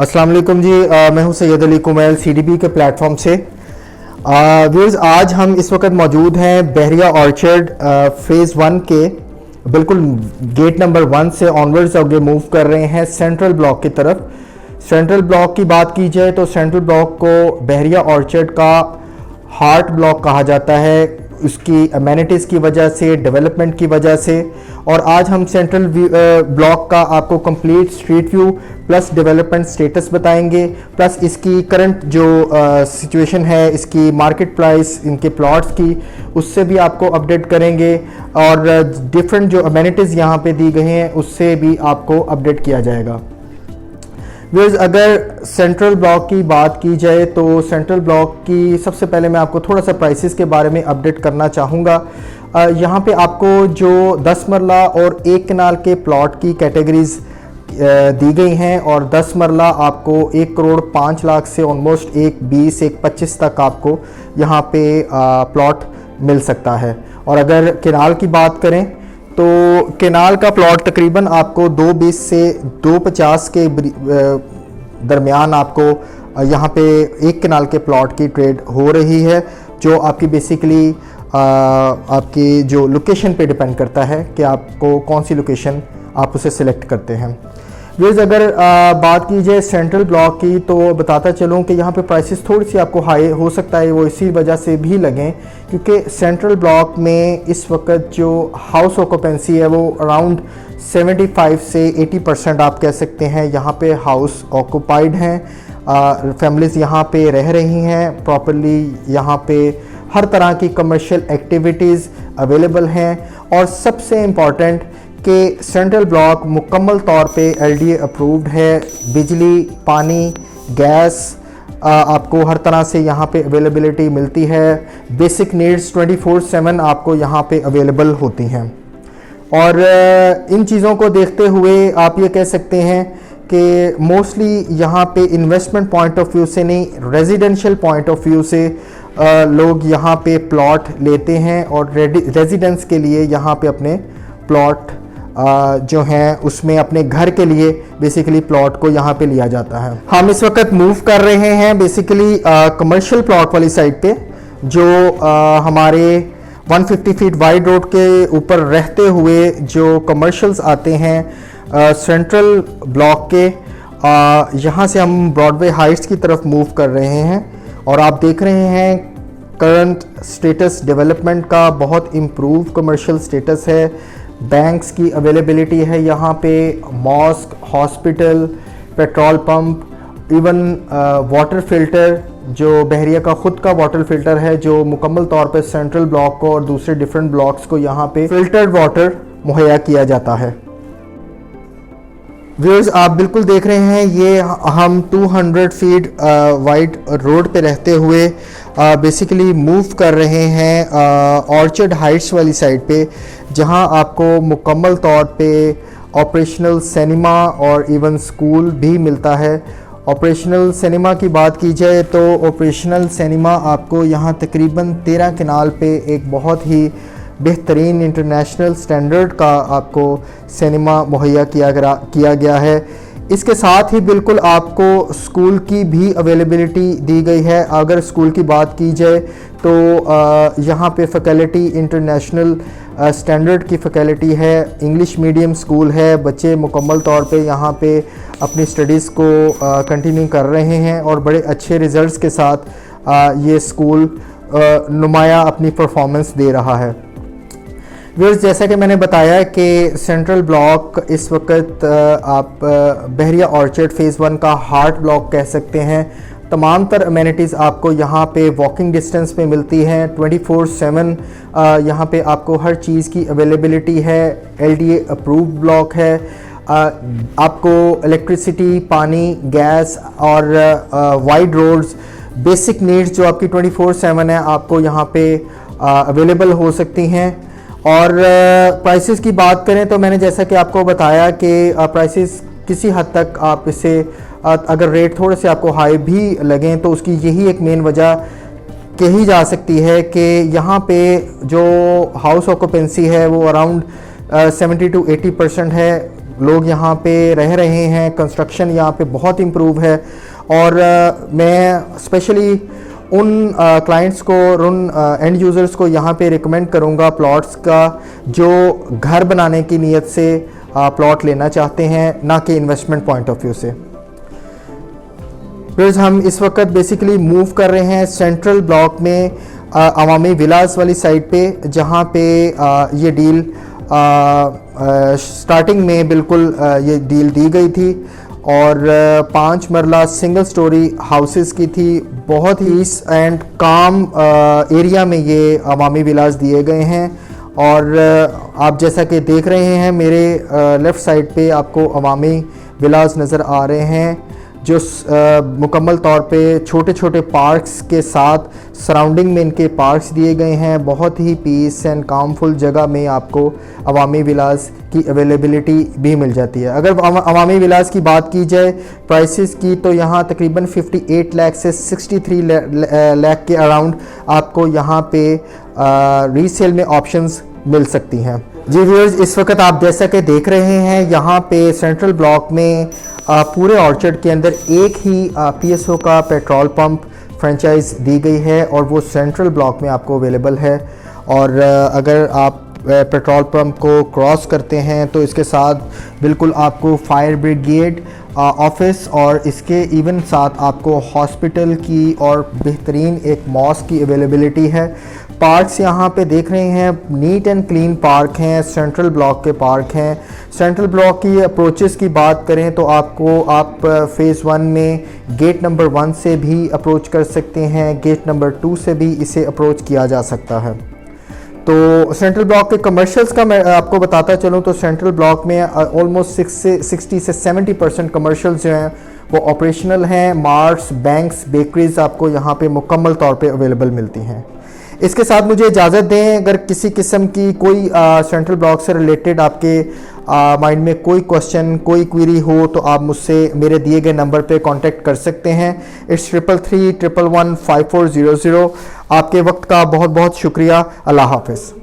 अस्सलाम वालेकुम जी। मैं हूं सैयद अली कुमैल सीडीबी के प्लेटफॉर्म से। व्यूअर्स, आज हम इस वक्त मौजूद हैं बहरिया ऑर्चर्ड फेज़ 1 के बिल्कुल गेट नंबर 1 से ऑनवर्ड्स आगे मूव कर रहे हैं सेंट्रल ब्लॉक की तरफ। सेंट्रल ब्लॉक की बात की जाए तो सेंट्रल ब्लॉक को बहरिया ऑर्चर्ड का हार्ट ब्लॉक कहा जाता है, उसकी अमेनिटीज़ की वजह से, डेवलपमेंट की वजह से। और आज हम सेंट्रल ब्लॉक का आपको complete street view plus development status बताएंगे, प्लस इसकी करंट जो सिचुएशन है, इसकी मार्केट प्राइस, इनके प्लॉट्स की, उससे भी आपको अपडेट करेंगे। और डिफरेंट जो अमेनिटीज़ यहाँ पे दी गई हैं उससे भी आपको अपडेट किया जाएगा। व्यूअर्स, अगर सेंट्रल ब्लॉक की बात की जाए तो सेंट्रल ब्लॉक की सबसे पहले मैं आपको थोड़ा सा प्राइसेस के बारे में अपडेट करना चाहूँगा। यहाँ पे आपको जो 10 मरला और 1 कनाल के प्लॉट की कैटेगरीज दी गई हैं, और 10 मरला आपको 1 करोड़ 5 लाख से ऑलमोस्ट 1.20-1.25 तक आपको यहाँ पे प्लॉट मिल सकता है। और अगर केनाल की बात करें तो केनाल का प्लॉट तकरीबन आपको 2.20 से 2.50 के दरमियान आपको यहाँ पे 1 कनाल के प्लॉट की ट्रेड हो रही है, जो आपकी बेसिकली आपकी जो लोकेशन पे डिपेंड करता है कि आपको कौन सी लोकेशन आप उसे सिलेक्ट करते हैं। व्यूअर्स, अगर बात की जाए सेंट्रल ब्लॉक की तो बताता चलूँ कि यहाँ पे प्राइसेस थोड़ी सी आपको हाई हो सकता है, वो इसी वजह से भी लगें क्योंकि सेंट्रल ब्लॉक में इस वक्त जो हाउस ऑक्यूपेंसी है वो अराउंड 75 से 80% आप कह सकते हैं यहाँ पे हाउस ऑक्यूपाइड हैं। फैमिलीज़ यहाँ पे रह रही हैं प्रॉपरली, यहाँ पे हर तरह की कमर्शियल एक्टिविटीज़ अवेलेबल हैं। और सबसे इम्पॉर्टेंट कि सेंट्रल ब्लॉक मुकम्मल तौर पे एलडीए अप्रूव्ड है। बिजली, पानी, गैस आपको हर तरह से यहाँ पे अवेलेबिलिटी मिलती है। बेसिक नीड्स 24/7 आपको यहाँ पे अवेलेबल होती हैं। और इन चीज़ों को देखते हुए आप ये कह सकते हैं कि मोस्टली यहाँ पे इन्वेस्टमेंट पॉइंट ऑफ व्यू से नहीं, रेजिडेंशियल पॉइंट ऑफ व्यू से लोग यहाँ पे प्लॉट लेते हैं और रेजिडेंस के लिए यहाँ पे अपने प्लॉट जो हैं उसमें अपने घर के लिए बेसिकली प्लॉट को यहाँ पे लिया जाता है। हम इस वक्त मूव कर रहे हैं बेसिकली कमर्शियल प्लॉट वाली साइड पे, जो हमारे 150 फीट वाइड रोड के ऊपर रहते हुए जो कमर्शियल्स आते हैं सेंट्रल ब्लॉक के, यहाँ से हम ब्रॉडवे हाइट्स की तरफ मूव कर रहे हैं। और आप देख रहे हैं करंट स्टेटस डेवलपमेंट का बहुत इम्प्रूव कमर्शियल स्टेटस है। बैंक्स की अवेलेबिलिटी है यहाँ पे, mosque, hospital, petrol pump, even water filter, जो बहरिया का ख़ुद का वाटर फिल्टर है जो मुकम्मल तौर पे सेंट्रल ब्लॉक को और दूसरे डिफरेंट ब्लॉक्स को यहाँ पे फिल्टर्ड वाटर मुहैया किया जाता है। व्यूअर्स, आप बिल्कुल देख रहे हैं ये हम 200 फीट वाइड रोड पे रहते हुए बेसिकली मूव कर रहे हैं ऑर्चर्ड हाइट्स वाली साइड पे, जहां आपको मुकम्मल तौर पे ऑपरेशनल सिनेमा और इवन स्कूल भी मिलता है। ऑपरेशनल सिनेमा की बात की जाए तो ऑपरेशनल सिनेमा आपको यहाँ तकरीबन 13 कनाल पे एक बहुत ही बेहतरीन इंटरनेशनल स्टैंडर्ड का आपको सिनेमा मुहैया किया गया है। इसके साथ ही बिल्कुल आपको स्कूल की भी अवेलेबिलिटी दी गई है। अगर स्कूल की बात की जाए तो यहाँ पे फैकल्टी इंटरनेशनल स्टैंडर्ड की फैकल्टी है, इंग्लिश मीडियम स्कूल है, बच्चे मुकम्मल तौर पे यहाँ पे अपनी स्टडीज़ को कंटिन्यू कर रहे हैं और बड़े अच्छे रिज़ल्ट्स के साथ ये स्कूल नुमाया अपनी परफॉर्मेंस दे रहा है। व्यूअर्स, जैसा कि मैंने बताया कि सेंट्रल ब्लॉक इस वक्त आप बहरिया ऑर्चर्ड फेज़ 1 का हार्ट ब्लॉक कह सकते हैं। तमाम तर अमेनिटीज़ आपको यहाँ पे वॉकिंग डिस्टेंस पे मिलती हैं। 24/7 यहाँ पे आपको हर चीज़ की अवेलेबिलिटी है। एलडीए अप्रूव ब्लॉक है। आपको इलेक्ट्रिसिटी, पानी, गैस और वाइड रोड्स, बेसिक नीड्स जो आपकी 24/7 है आपको यहाँ पे अवेलेबल हो सकती हैं। और प्राइसेस की बात करें तो मैंने जैसा कि आपको बताया कि प्राइसेस किसी हद तक आप इसे अगर रेट थोड़े से आपको हाई भी लगें तो उसकी यही एक मेन वजह कही जा सकती है कि यहाँ पे जो हाउस ऑक्यूपेंसी है वो अराउंड 70 to 80% है। लोग यहाँ पे रह रहे हैं, कंस्ट्रक्शन यहाँ पे बहुत इम्प्रूव है। और मैं स्पेशली उन क्लाइंट्स को और उन एंड यूज़र्स को यहाँ पे रिकमेंड करूँगा प्लॉट्स का जो घर बनाने की नीयत से प्लॉट लेना चाहते हैं, ना कि इन्वेस्टमेंट पॉइंट ऑफ व्यू से। फिर हम इस वक्त बेसिकली मूव कर रहे हैं सेंट्रल ब्लॉक में अवामी विलास वाली साइड पे, जहाँ पे ये डील स्टार्टिंग में बिल्कुल ये डील दी गई थी और 5 मरला सिंगल स्टोरी हाउसेस की थी। बहुत ही पीस एंड काम एरिया में ये अवामी विलास दिए गए हैं। और आप जैसा कि देख रहे हैं मेरे लेफ़्ट साइड पे आपको अवामी विलास नज़र आ रहे हैं, जो मुकम्मल तौर पे छोटे छोटे पार्क्स के साथ सराउंडिंग में इनके पार्क्स दिए गए हैं। बहुत ही पीस एंड कामफुल जगह में आपको अवामी विलास की अवेलेबिलिटी भी मिल जाती है। अगर अवामी विलास की बात की जाए प्राइसेस की, तो यहाँ तकरीबन 58 लाख से 63 लाख के अराउंड आपको यहाँ पे रीसेल में ऑप्शंस मिल सकती हैं। जी व्यूअर्स, इस वक्त आप जैसा कि देख रहे हैं यहाँ पे सेंट्रल ब्लॉक में पूरे ऑर्चर्ड के अंदर एक ही PSO का पेट्रोल पंप फ्रेंचाइज दी गई है और वो सेंट्रल ब्लॉक में आपको अवेलेबल है। और अगर आप पेट्रोल पंप को क्रॉस करते हैं तो इसके साथ बिल्कुल आपको फायर ब्रिगेड ऑफिस और इसके इवन साथ आपको हॉस्पिटल की और बेहतरीन एक मॉस्क की अवेलेबिलिटी है। पार्क्स यहाँ पे देख रहे हैं, नीट एंड क्लीन पार्क हैं, सेंट्रल ब्लॉक के पार्क हैं। सेंट्रल ब्लॉक की अप्रोचेस की बात करें तो आप फ़ेज़ 1 में गेट नंबर 1 से भी अप्रोच कर सकते हैं, गेट नंबर 2 से भी इसे अप्रोच किया जा सकता है। तो सेंट्रल ब्लॉक के कमर्शियल्स का मैं आपको बताता चलूँ तो सेंट्रल ब्लॉक में ऑलमोस्ट 60 से 70% कमर्शियल्स जो हैं वो ऑपरेशनल हैं। मार्ट्स, बैंक्स, बेकरीज आपको यहाँ पे मुकम्मल तौर पे अवेलेबल मिलती हैं। इसके साथ मुझे इजाज़त दें, अगर किसी किस्म की कोई सेंट्रल ब्लॉक से रिलेटेड आपके माइंड में कोई क्वेश्चन, कोई क्वेरी हो तो आप मुझसे मेरे दिए गए नंबर पे कांटेक्ट कर सकते हैं। इट्स 333 111 5400। आपके वक्त का बहुत बहुत शुक्रिया। अल्लाह हाफ़िज़।